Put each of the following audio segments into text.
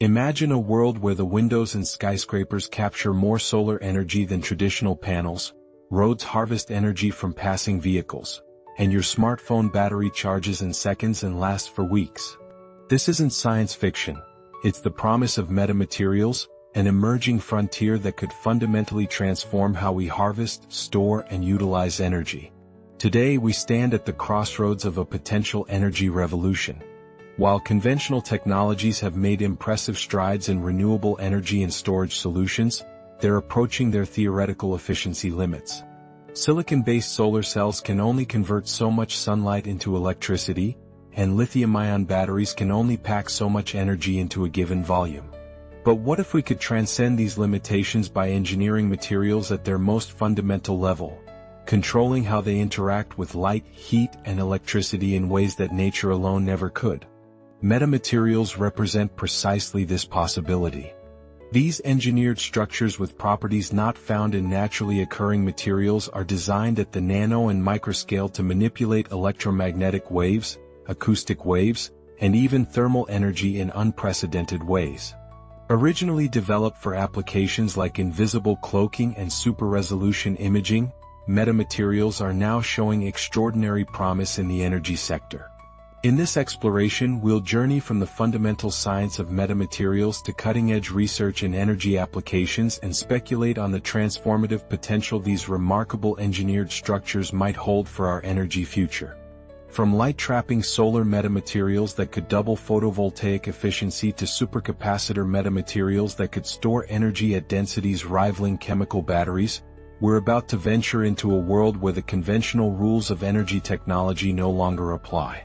Imagine a world where the windows and skyscrapers capture more solar energy than traditional panels, roads harvest energy from passing vehicles, and your smartphone battery charges in seconds and lasts for weeks. This isn't science fiction, it's the promise of metamaterials, an emerging frontier that could fundamentally transform how we harvest, store, and utilize energy. Today we stand at the crossroads of a potential energy revolution. While conventional technologies have made impressive strides in renewable energy and storage solutions, they're approaching their theoretical efficiency limits. Silicon-based solar cells can only convert so much sunlight into electricity, and lithium-ion batteries can only pack so much energy into a given volume. But what if we could transcend these limitations by engineering materials at their most fundamental level, controlling how they interact with light, heat, and electricity in ways that nature alone never could? Metamaterials represent precisely this possibility. These engineered structures with properties not found in naturally occurring materials are designed at the nano and microscale to manipulate electromagnetic waves, acoustic waves, and even thermal energy in unprecedented ways. Originally developed for applications like invisible cloaking and super-resolution imaging, metamaterials are now showing extraordinary promise in the energy sector. In this exploration, we'll journey from the fundamental science of metamaterials to cutting-edge research in energy applications and speculate on the transformative potential these remarkable engineered structures might hold for our energy future. From light-trapping solar metamaterials that could double photovoltaic efficiency to supercapacitor metamaterials that could store energy at densities rivaling chemical batteries, we're about to venture into a world where the conventional rules of energy technology no longer apply.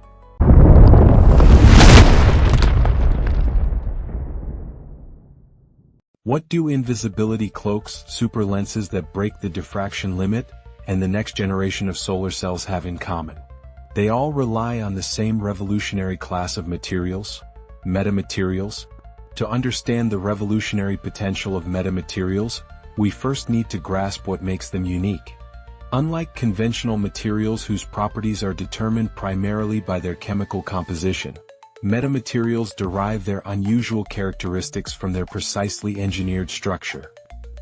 What do invisibility cloaks, super lenses that break the diffraction limit, and the next generation of solar cells have in common? They all rely on the same revolutionary class of materials, metamaterials. To understand the revolutionary potential of metamaterials, we first need to grasp what makes them unique. Unlike conventional materials whose properties are determined primarily by their chemical composition, metamaterials derive their unusual characteristics from their precisely engineered structure.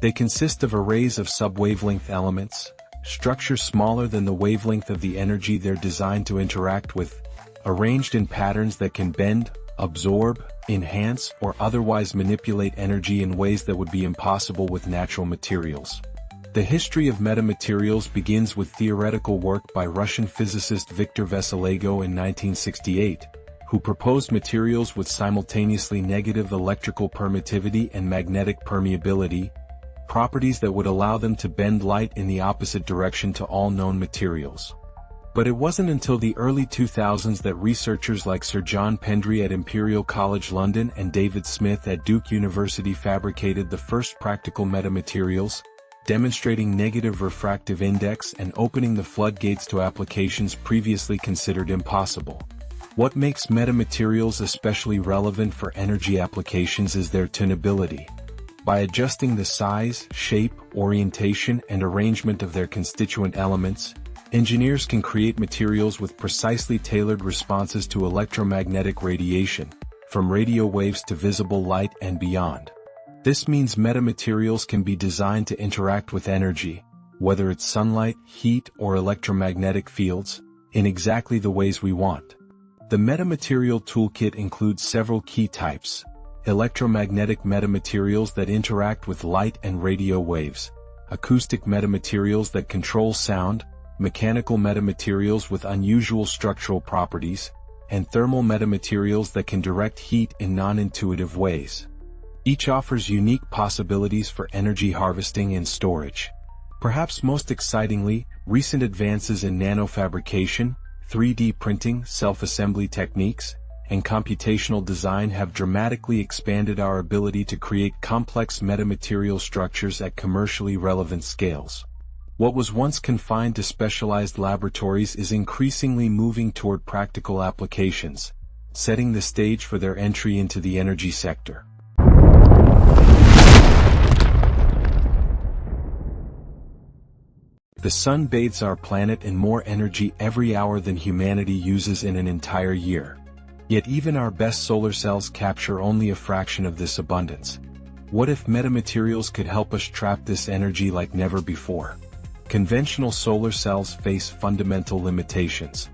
They consist of arrays of sub-wavelength elements, structures smaller than the wavelength of the energy they're designed to interact with, arranged in patterns that can bend, absorb, enhance, or otherwise manipulate energy in ways that would be impossible with natural materials. The history of metamaterials begins with theoretical work by Russian physicist Viktor Veselago in 1968, who proposed materials with simultaneously negative electrical permittivity and magnetic permeability, properties that would allow them to bend light in the opposite direction to all known materials. But it wasn't until the early 2000s that researchers like Sir John Pendry at Imperial College London and David Smith at Duke University fabricated the first practical metamaterials, demonstrating negative refractive index and opening the floodgates to applications previously considered impossible. What makes metamaterials especially relevant for energy applications is their tunability. By adjusting the size, shape, orientation, and arrangement of their constituent elements, engineers can create materials with precisely tailored responses to electromagnetic radiation, from radio waves to visible light and beyond. This means metamaterials can be designed to interact with energy, whether it's sunlight, heat, or electromagnetic fields, in exactly the ways we want. The metamaterial toolkit includes several key types: electromagnetic metamaterials that interact with light and radio waves, acoustic metamaterials that control sound, mechanical metamaterials with unusual structural properties, and thermal metamaterials that can direct heat in non-intuitive ways. Each offers unique possibilities for energy harvesting and storage. Perhaps most excitingly, recent advances in nanofabrication, 3D printing, self-assembly techniques, and computational design have dramatically expanded our ability to create complex metamaterial structures at commercially relevant scales. What was once confined to specialized laboratories is increasingly moving toward practical applications, setting the stage for their entry into the energy sector. The sun bathes our planet in more energy every hour than humanity uses in an entire year. Yet even our best solar cells capture only a fraction of this abundance. What if metamaterials could help us trap this energy like never before? Conventional solar cells face fundamental limitations.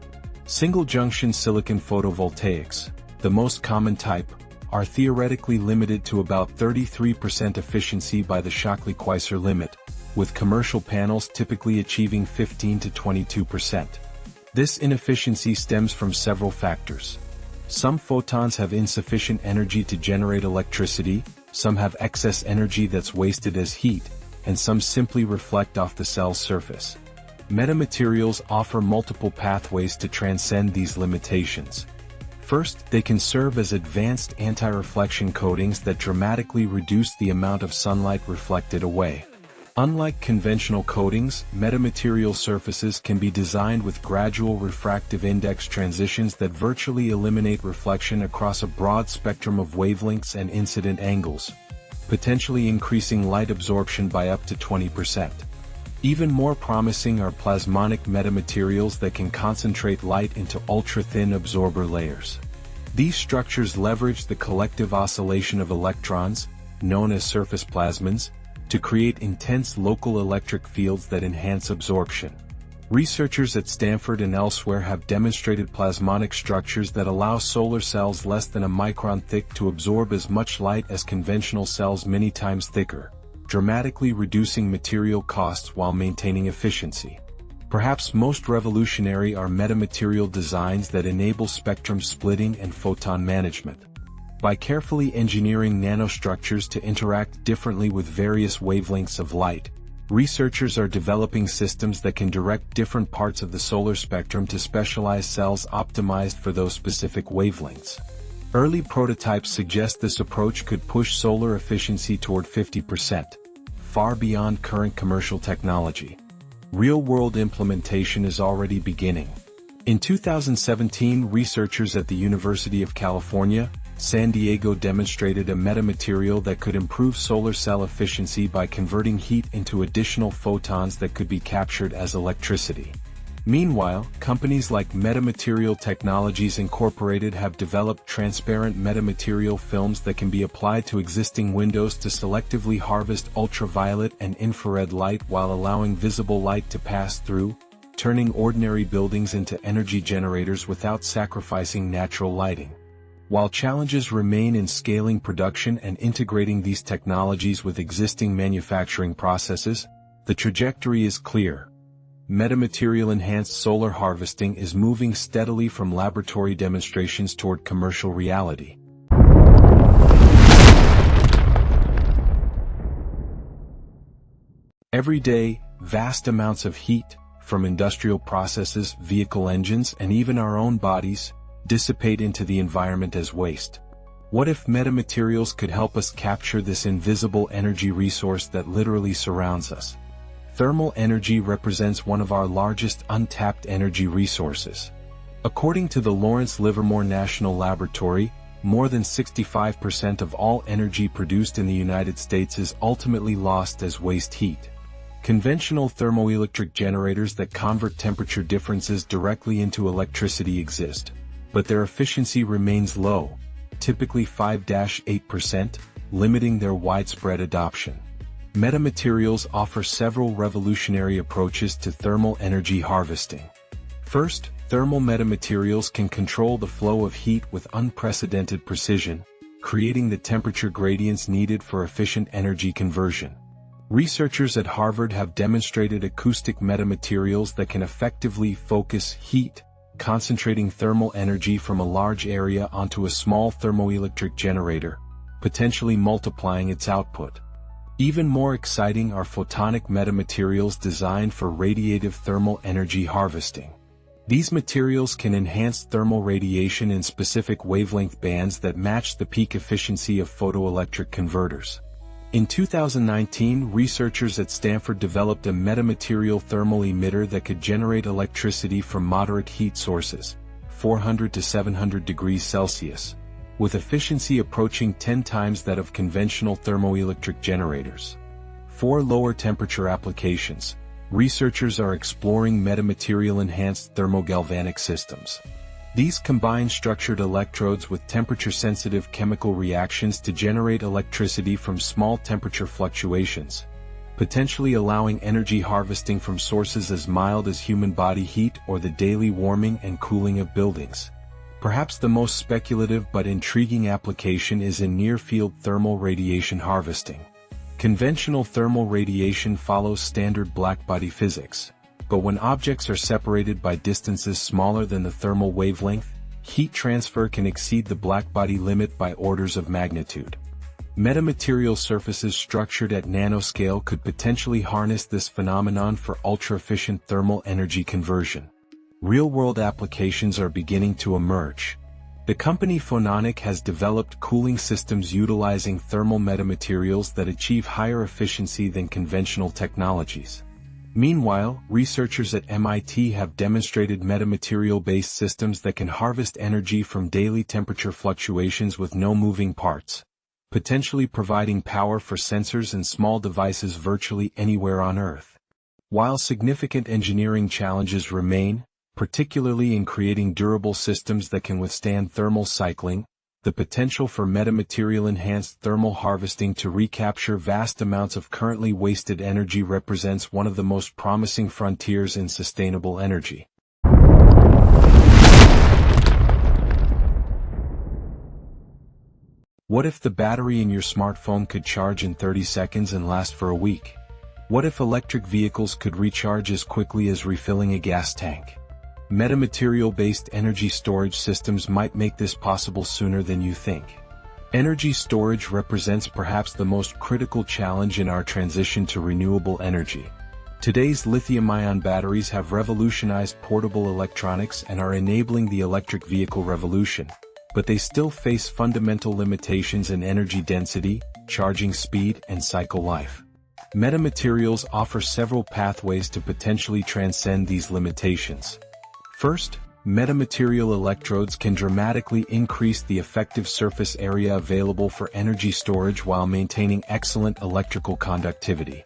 Single-junction silicon photovoltaics, the most common type, are theoretically limited to about 33% efficiency by the Shockley-Queisser limit, with commercial panels typically achieving 15 to 22%. This inefficiency stems from several factors. Some photons have insufficient energy to generate electricity, some have excess energy that's wasted as heat, and some simply reflect off the cell's surface. Metamaterials offer multiple pathways to transcend these limitations. First, they can serve as advanced anti-reflection coatings that dramatically reduce the amount of sunlight reflected away. Unlike conventional coatings, metamaterial surfaces can be designed with gradual refractive index transitions that virtually eliminate reflection across a broad spectrum of wavelengths and incident angles, potentially increasing light absorption by up to 20%. Even more promising are plasmonic metamaterials that can concentrate light into ultra-thin absorber layers. These structures leverage the collective oscillation of electrons, known as surface plasmons, to create intense local electric fields that enhance absorption. Researchers at Stanford and elsewhere have demonstrated plasmonic structures that allow solar cells less than a micron thick to absorb as much light as conventional cells many times thicker, dramatically reducing material costs while maintaining efficiency. Perhaps most revolutionary are metamaterial designs that enable spectrum splitting and photon management. By carefully engineering nanostructures to interact differently with various wavelengths of light, researchers are developing systems that can direct different parts of the solar spectrum to specialized cells optimized for those specific wavelengths. Early prototypes suggest this approach could push solar efficiency toward 50%, far beyond current commercial technology. Real-world implementation is already beginning. In 2017, researchers at the University of California, San Diego demonstrated a metamaterial that could improve solar cell efficiency by converting heat into additional photons that could be captured as electricity. Meanwhile, companies like Metamaterial Technologies Incorporated have developed transparent metamaterial films that can be applied to existing windows to selectively harvest ultraviolet and infrared light while allowing visible light to pass through, turning ordinary buildings into energy generators without sacrificing natural lighting. While challenges remain in scaling production and integrating these technologies with existing manufacturing processes, the trajectory is clear. Metamaterial-enhanced solar harvesting is moving steadily from laboratory demonstrations toward commercial reality. Every day, vast amounts of heat, from industrial processes, vehicle engines, and even our own bodies, dissipate into the environment as waste. What if metamaterials could help us capture this invisible energy resource that literally surrounds us? Thermal energy represents one of our largest untapped energy resources. According to the Lawrence Livermore National Laboratory, more than 65% of all energy produced in the United States is ultimately lost as waste heat. Conventional thermoelectric generators that convert temperature differences directly into electricity exist, but their efficiency remains low, typically 5–8%, limiting their widespread adoption. Metamaterials offer several revolutionary approaches to thermal energy harvesting. First, thermal metamaterials can control the flow of heat with unprecedented precision, creating the temperature gradients needed for efficient energy conversion. Researchers at Harvard have demonstrated acoustic metamaterials that can effectively focus heat, concentrating thermal energy from a large area onto a small thermoelectric generator, potentially multiplying its output. Even more exciting are photonic metamaterials designed for radiative thermal energy harvesting. These materials can enhance thermal radiation in specific wavelength bands that match the peak efficiency of photoelectric converters. In 2019, researchers at Stanford developed a metamaterial thermal emitter that could generate electricity from moderate heat sources, 400 to 700 degrees Celsius, with efficiency approaching 10 times that of conventional thermoelectric generators. For lower temperature applications, researchers are exploring metamaterial-enhanced thermogalvanic systems. These combine structured electrodes with temperature-sensitive chemical reactions to generate electricity from small temperature fluctuations, potentially allowing energy harvesting from sources as mild as human body heat or the daily warming and cooling of buildings. Perhaps the most speculative but intriguing application is in near-field thermal radiation harvesting. Conventional thermal radiation follows standard blackbody physics, but when objects are separated by distances smaller than the thermal wavelength, heat transfer can exceed the blackbody limit by orders of magnitude. Metamaterial surfaces structured at nanoscale could potentially harness this phenomenon for ultra-efficient thermal energy conversion. Real-world applications are beginning to emerge. The company Phononic has developed cooling systems utilizing thermal metamaterials that achieve higher efficiency than conventional technologies. Meanwhile, researchers at MIT have demonstrated metamaterial-based systems that can harvest energy from daily temperature fluctuations with no moving parts, potentially providing power for sensors and small devices virtually anywhere on Earth. While significant engineering challenges remain, particularly in creating durable systems that can withstand thermal cycling, the potential for metamaterial-enhanced thermal harvesting to recapture vast amounts of currently wasted energy represents one of the most promising frontiers in sustainable energy. What if the battery in your smartphone could charge in 30 seconds and last for a week? What if electric vehicles could recharge as quickly as refilling a gas tank? Metamaterial-based energy storage systems might make this possible sooner than you think. Energy storage represents perhaps the most critical challenge in our transition to renewable energy. Today's lithium-ion batteries have revolutionized portable electronics and are enabling the electric vehicle revolution, but they still face fundamental limitations in energy density, charging speed, and cycle life. Metamaterials offer several pathways to potentially transcend these limitations. First, metamaterial electrodes can dramatically increase the effective surface area available for energy storage while maintaining excellent electrical conductivity.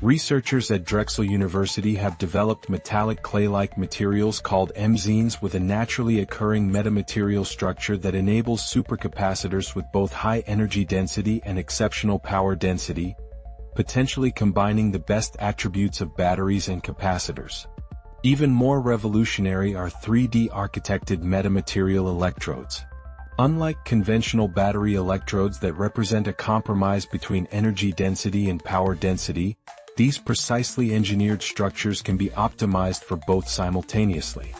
Researchers at Drexel University have developed metallic clay-like materials called MZenes with a naturally occurring metamaterial structure that enables supercapacitors with both high energy density and exceptional power density, potentially combining the best attributes of batteries and capacitors. Even more revolutionary are 3D architected metamaterial electrodes. Unlike conventional battery electrodes that represent a compromise between energy density and power density, these precisely engineered structures can be optimized for both simultaneously.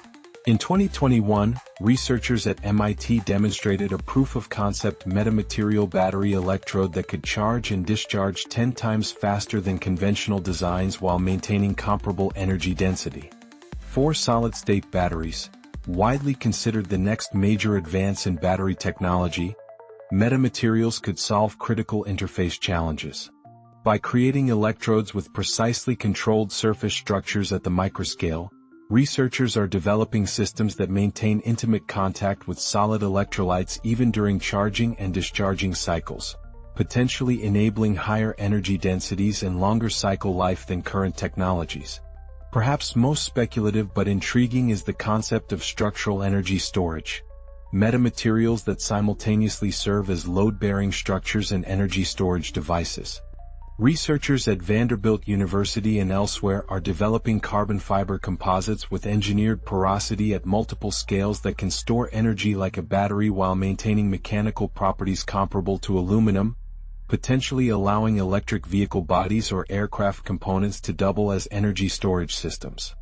In 2021, researchers at MIT demonstrated a proof-of-concept metamaterial battery electrode that could charge and discharge 10 times faster than conventional designs while maintaining comparable energy density. For solid-state batteries, widely considered the next major advance in battery technology, metamaterials could solve critical interface challenges. By creating electrodes with precisely controlled surface structures at the microscale, researchers are developing systems that maintain intimate contact with solid electrolytes even during charging and discharging cycles, potentially enabling higher energy densities and longer cycle life than current technologies. Perhaps most speculative but intriguing is the concept of structural energy storage. Metamaterials that simultaneously serve as load-bearing structures and energy storage devices. Researchers at Vanderbilt University and elsewhere are developing carbon fiber composites with engineered porosity at multiple scales that can store energy like a battery while maintaining mechanical properties comparable to aluminum, potentially allowing electric vehicle bodies or aircraft components to double as energy storage systems.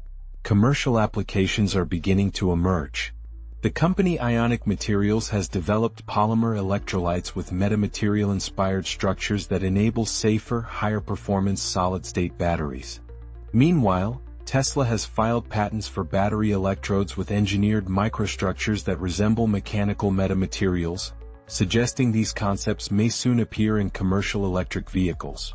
Commercial applications are beginning to emerge. The company Ionic Materials has developed polymer electrolytes with metamaterial-inspired structures that enable safer, higher-performance solid-state batteries. Meanwhile, Tesla has filed patents for battery electrodes with engineered microstructures that resemble mechanical metamaterials, suggesting these concepts may soon appear in commercial electric vehicles.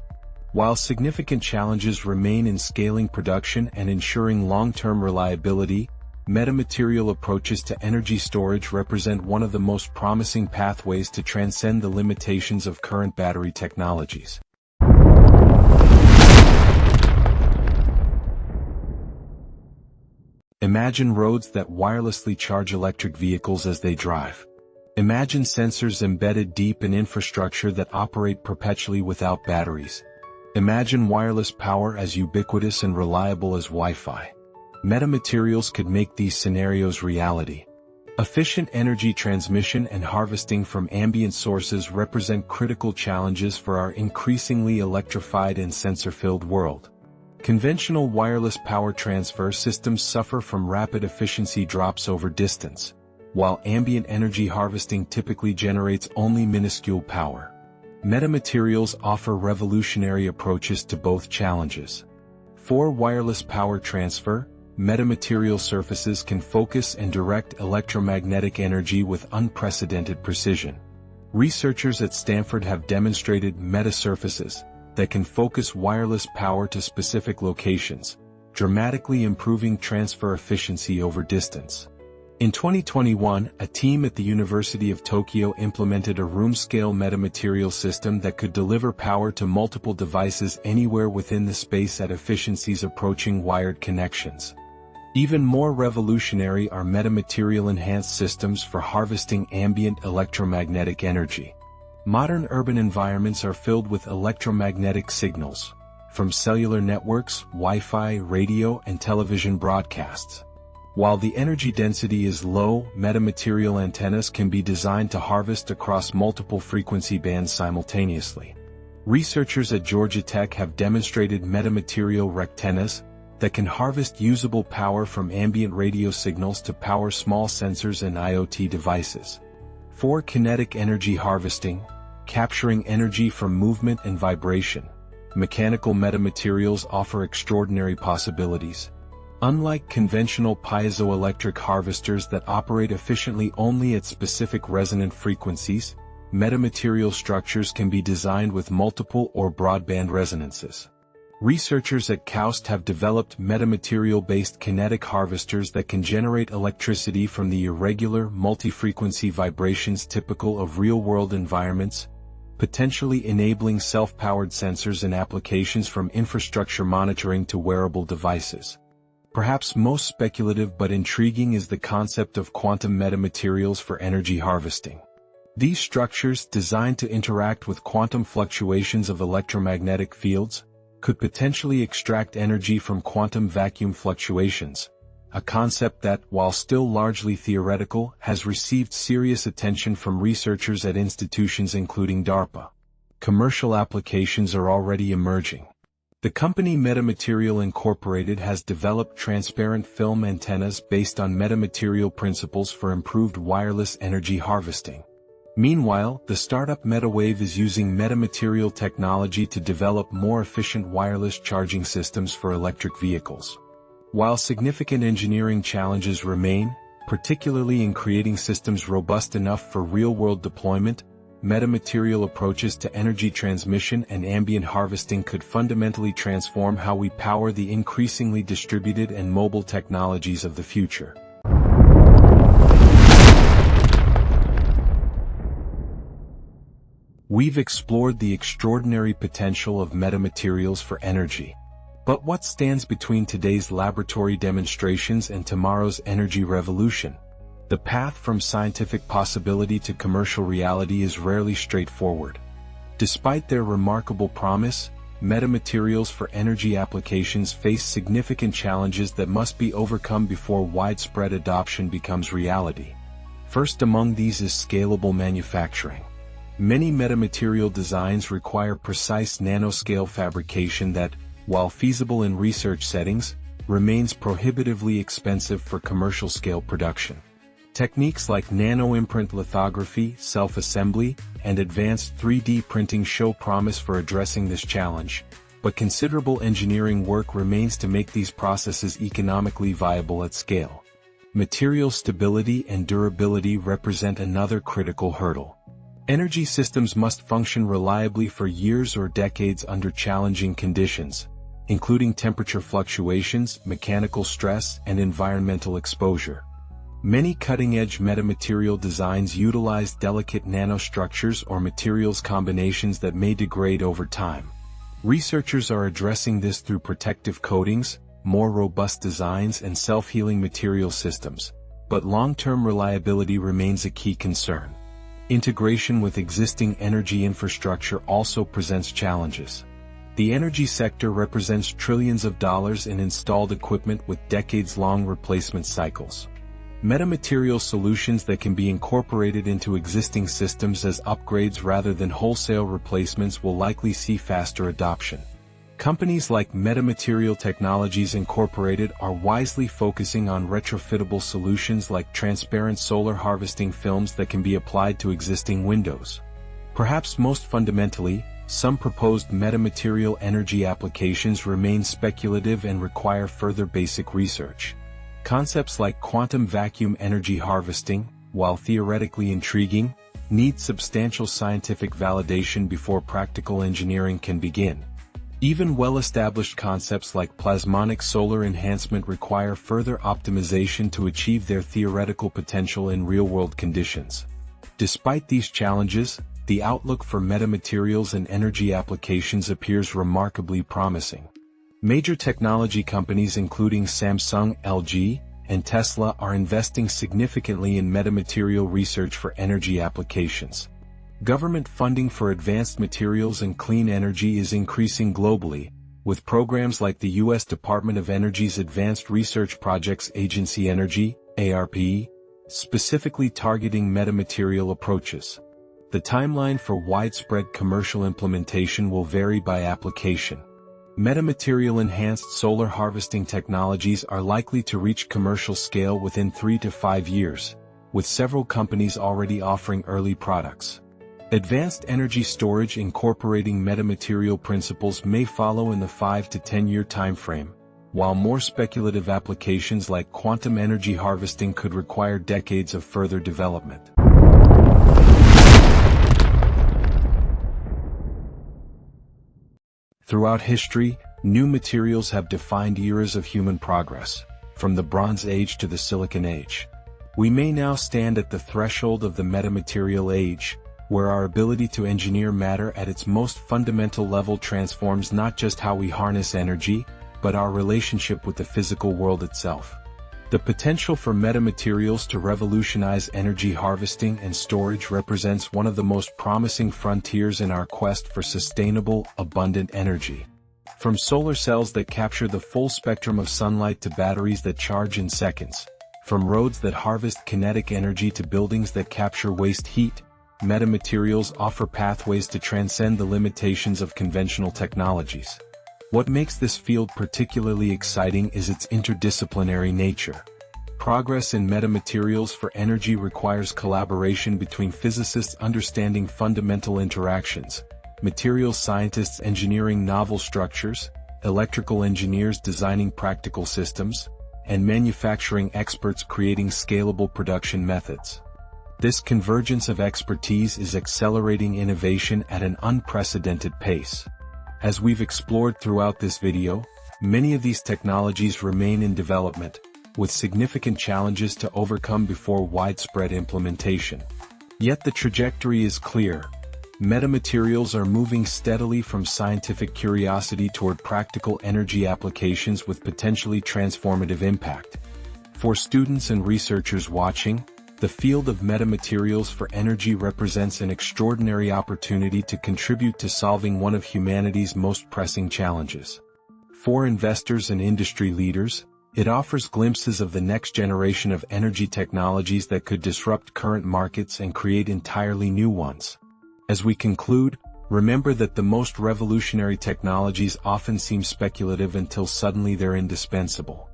While significant challenges remain in scaling production and ensuring long-term reliability, metamaterial approaches to energy storage represent one of the most promising pathways to transcend the limitations of current battery technologies. Imagine roads that wirelessly charge electric vehicles as they drive. Imagine sensors embedded deep in infrastructure that operate perpetually without batteries. Imagine wireless power as ubiquitous and reliable as Wi-Fi. Metamaterials could make these scenarios reality. Efficient energy transmission and harvesting from ambient sources represent critical challenges for our increasingly electrified and sensor-filled world. Conventional wireless power transfer systems suffer from rapid efficiency drops over distance, while ambient energy harvesting typically generates only minuscule power. Metamaterials offer revolutionary approaches to both challenges. For wireless power transfer, metamaterial surfaces can focus and direct electromagnetic energy with unprecedented precision. Researchers at Stanford have demonstrated metasurfaces that can focus wireless power to specific locations, dramatically improving transfer efficiency over distance. In 2021, a team at the University of Tokyo implemented a room-scale metamaterial system that could deliver power to multiple devices anywhere within the space at efficiencies approaching wired connections. Even more revolutionary are metamaterial-enhanced systems for harvesting ambient electromagnetic energy. Modern urban environments are filled with electromagnetic signals, from cellular networks, Wi-Fi, radio, and television broadcasts. While the energy density is low, metamaterial antennas can be designed to harvest across multiple frequency bands simultaneously. Researchers at Georgia Tech have demonstrated metamaterial rectennas that can harvest usable power from ambient radio signals to power small sensors and IoT devices. For kinetic energy harvesting, capturing energy from movement and vibration, mechanical metamaterials offer extraordinary possibilities. Unlike conventional piezoelectric harvesters that operate efficiently only at specific resonant frequencies, metamaterial structures can be designed with multiple or broadband resonances. Researchers at KAUST have developed metamaterial-based kinetic harvesters that can generate electricity from the irregular, multi-frequency vibrations typical of real-world environments, potentially enabling self-powered sensors and applications from infrastructure monitoring to wearable devices. Perhaps most speculative but intriguing is the concept of quantum metamaterials for energy harvesting. These structures, designed to interact with quantum fluctuations of electromagnetic fields, could potentially extract energy from quantum vacuum fluctuations, a concept that, while still largely theoretical, has received serious attention from researchers at institutions including DARPA. Commercial applications are already emerging. The company Metamaterial Incorporated has developed transparent film antennas based on metamaterial principles for improved wireless energy harvesting. Meanwhile, the startup MetaWave is using metamaterial technology to develop more efficient wireless charging systems for electric vehicles. While significant engineering challenges remain, particularly in creating systems robust enough for real-world deployment, metamaterial approaches to energy transmission and ambient harvesting could fundamentally transform how we power the increasingly distributed and mobile technologies of the future. We've explored the extraordinary potential of metamaterials for energy. But what stands between today's laboratory demonstrations and tomorrow's energy revolution? The path from scientific possibility to commercial reality is rarely straightforward. Despite their remarkable promise, metamaterials for energy applications face significant challenges that must be overcome before widespread adoption becomes reality. First among these is scalable manufacturing. Many metamaterial designs require precise nanoscale fabrication that, while feasible in research settings, remains prohibitively expensive for commercial-scale production. Techniques like nano-imprint lithography, self-assembly, and advanced 3D printing show promise for addressing this challenge, but considerable engineering work remains to make these processes economically viable at scale. Material stability and durability represent another critical hurdle. Energy systems must function reliably for years or decades under challenging conditions, including temperature fluctuations, mechanical stress, and environmental exposure. Many cutting-edge metamaterial designs utilize delicate nanostructures or materials combinations that may degrade over time. Researchers are addressing this through protective coatings, more robust designs and self-healing material systems, but long-term reliability remains a key concern. Integration with existing energy infrastructure also presents challenges. The energy sector represents trillions of dollars in installed equipment with decades-long replacement cycles. Metamaterial solutions that can be incorporated into existing systems as upgrades rather than wholesale replacements will likely see faster adoption. Companies like Metamaterial Technologies Incorporated are wisely focusing on retrofittable solutions like transparent solar harvesting films that can be applied to existing windows. Perhaps most fundamentally, some proposed metamaterial energy applications remain speculative and require further basic research. Concepts like quantum vacuum energy harvesting, while theoretically intriguing, need substantial scientific validation before practical engineering can begin. Even well-established concepts like plasmonic solar enhancement require further optimization to achieve their theoretical potential in real-world conditions. Despite these challenges, the outlook for metamaterials and energy applications appears remarkably promising. Major technology companies including Samsung, LG, and Tesla are investing significantly in metamaterial research for energy applications. Government funding for advanced materials and clean energy is increasing globally, with programs like the U.S. Department of Energy's Advanced Research Projects Agency Energy, ARP, specifically targeting metamaterial approaches. The timeline for widespread commercial implementation will vary by application. Metamaterial-enhanced solar harvesting technologies are likely to reach commercial scale within 3 to 5 years, with several companies already offering early products. Advanced energy storage incorporating metamaterial principles may follow in the 5 to 10-year timeframe, while more speculative applications like quantum energy harvesting could require decades of further development. Throughout history, new materials have defined eras of human progress, from the Bronze Age to the Silicon Age. We may now stand at the threshold of the metamaterial age, where our ability to engineer matter at its most fundamental level transforms not just how we harness energy, but our relationship with the physical world itself. The potential for metamaterials to revolutionize energy harvesting and storage represents one of the most promising frontiers in our quest for sustainable, abundant energy. From solar cells that capture the full spectrum of sunlight to batteries that charge in seconds, from roads that harvest kinetic energy to buildings that capture waste heat, metamaterials offer pathways to transcend the limitations of conventional technologies. What makes this field particularly exciting is its interdisciplinary nature. Progress in metamaterials for energy requires collaboration between physicists understanding fundamental interactions, materials scientists engineering novel structures, electrical engineers designing practical systems, and manufacturing experts creating scalable production methods. This convergence of expertise is accelerating innovation at an unprecedented pace. As we've explored throughout this video, many of these technologies remain in development, with significant challenges to overcome before widespread implementation. Yet the trajectory is clear. Metamaterials are moving steadily from scientific curiosity toward practical energy applications with potentially transformative impact. For students and researchers watching, the field of metamaterials for energy represents an extraordinary opportunity to contribute to solving one of humanity's most pressing challenges. For investors and industry leaders, it offers glimpses of the next generation of energy technologies that could disrupt current markets and create entirely new ones. As we conclude, remember that the most revolutionary technologies often seem speculative until suddenly they're indispensable.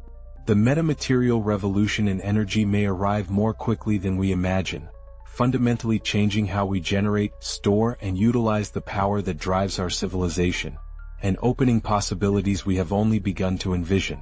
The metamaterial revolution in energy may arrive more quickly than we imagine, fundamentally changing how we generate, store, and utilize the power that drives our civilization, and opening possibilities we have only begun to envision.